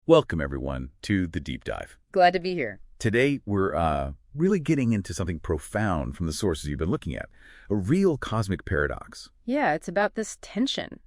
Welcome, everyone, to the Deep Dive. Glad to be here. Today, we're really getting into something profound from the sources you've been looking at, a real cosmic paradox. Yeah, it's about this tension,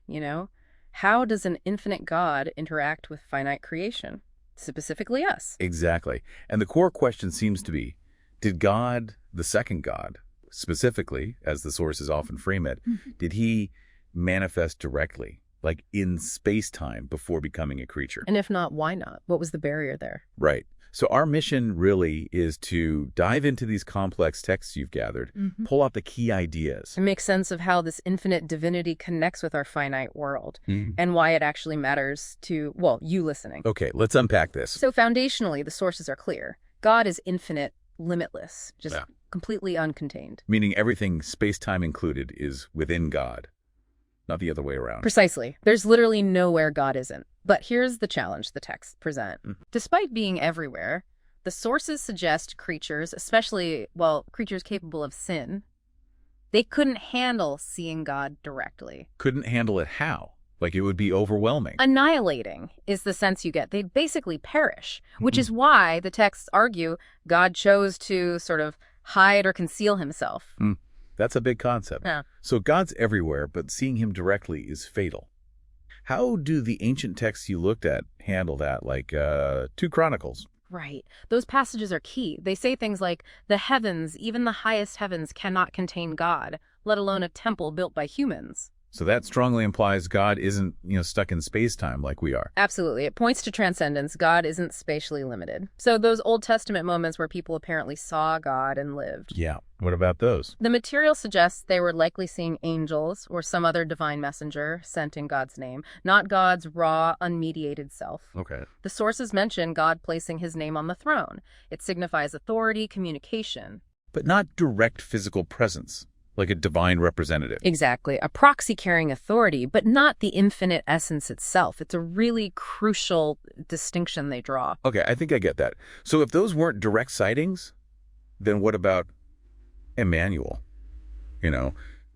How does an infinite God interact with finite creation, specifically us? Exactly. And the core question seems to be, did God, the second God, specifically, as the sources often frame it, did he manifest directly, like in space-time, before becoming a creature? And if not, why not? What was the barrier there? Right. So our mission really is to dive into these complex texts you've gathered, pull out the key ideas. And make sense of how this infinite divinity connects with our finite world and why it actually matters to, you listening. Okay, let's unpack this. So foundationally, the sources are clear. God is infinite, limitless, just completely uncontained. Meaning everything, space-time included, is within God, not the other way around. Precisely. There's literally nowhere God isn't. But here's the challenge the texts present. Despite being everywhere, the sources suggest creatures, especially, creatures capable of sin, they couldn't handle seeing God directly. Couldn't handle it how? Like it would be overwhelming. Annihilating is the sense you get. They'd basically perish, which is why the texts argue God chose to sort of hide or conceal himself. That's a big concept. Yeah. So God's everywhere, but seeing him directly is fatal. How do the ancient texts you looked at handle that, like 2 Chronicles? Right. Those passages are key. They say things like, the heavens, even the highest heavens, cannot contain God, let alone a temple built by humans. So that strongly implies God isn't, stuck in space-time like we are. Absolutely. It points to transcendence. God isn't spatially limited. So those Old Testament moments where people apparently saw God and lived. Yeah. What about those? The material suggests they were likely seeing angels or some other divine messenger sent in God's name, not God's raw, unmediated self. Okay. The sources mention God placing his name on the throne. It signifies authority, communication. But not direct physical presence, like a divine representative. Exactly. A proxy carrying authority, but not the infinite essence itself. It's a really crucial distinction they draw. Okay, I think I get that. So if those weren't direct sightings, then what about Emmanuel?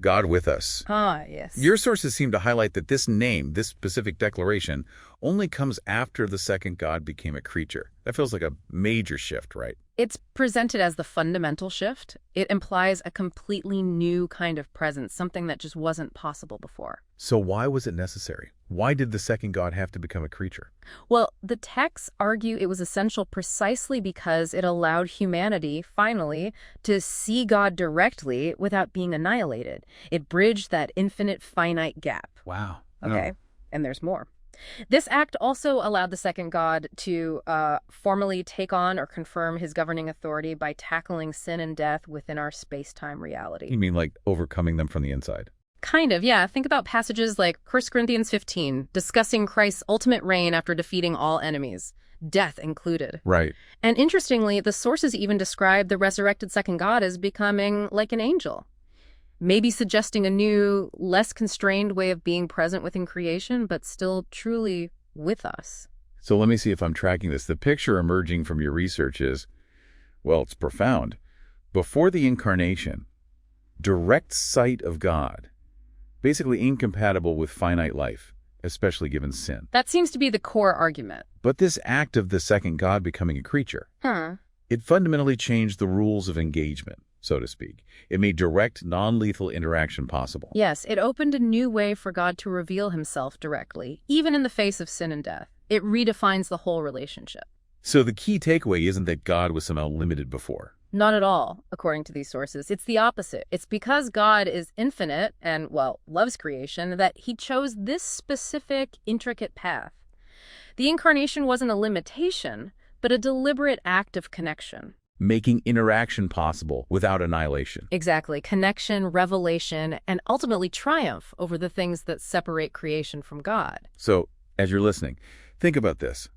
God with us. Ah, yes. Your sources seem to highlight that this name, this specific declaration, only comes after the second God became a creature. That feels like a major shift, right? It's presented as the fundamental shift. It implies a completely new kind of presence, something that just wasn't possible before. So why was it necessary? Why did the second God have to become a creature? Well, the texts argue it was essential precisely because it allowed humanity, finally, to see God directly without being annihilated. It bridged that infinite finite gap. Wow. Okay, and there's more. This act also allowed the second God to formally take on or confirm his governing authority by tackling sin and death within our space-time reality. You mean like overcoming them from the inside? Kind of, yeah. Think about passages like 1 Corinthians 15, discussing Christ's ultimate reign after defeating all enemies, death included. Right. And interestingly, the sources even describe the resurrected second God as becoming like an angel, maybe suggesting a new, less constrained way of being present within creation, but still truly with us. So let me see if I'm tracking this. The picture emerging from your research is, it's profound. Before the incarnation, direct sight of God, basically incompatible with finite life, especially given sin. That seems to be the core argument. But this act of the second God becoming a creature, it fundamentally changed the rules of engagement, so to speak. It made direct, non-lethal interaction possible. Yes, it opened a new way for God to reveal himself directly, even in the face of sin and death. It redefines the whole relationship. So the key takeaway isn't that God was somehow limited before. Not at all, according to these sources. It's the opposite. It's because God is infinite and, loves creation that he chose this specific, intricate path. The incarnation wasn't a limitation, but a deliberate act of connection. Making interaction possible without annihilation. Exactly. Connection, revelation, and ultimately triumph over the things that separate creation from God. So, as you're listening, think about this.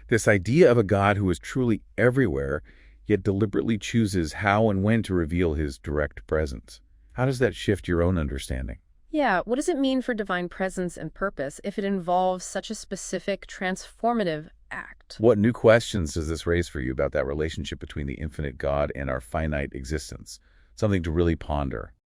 This idea of a God who is truly everywhere, yet deliberately chooses how and when to reveal his direct presence. How does that shift your own understanding? Yeah, what does it mean for divine presence and purpose if it involves such a specific, transformative act? What new questions does this raise for you about that relationship between the infinite God and our finite existence? Something to really ponder.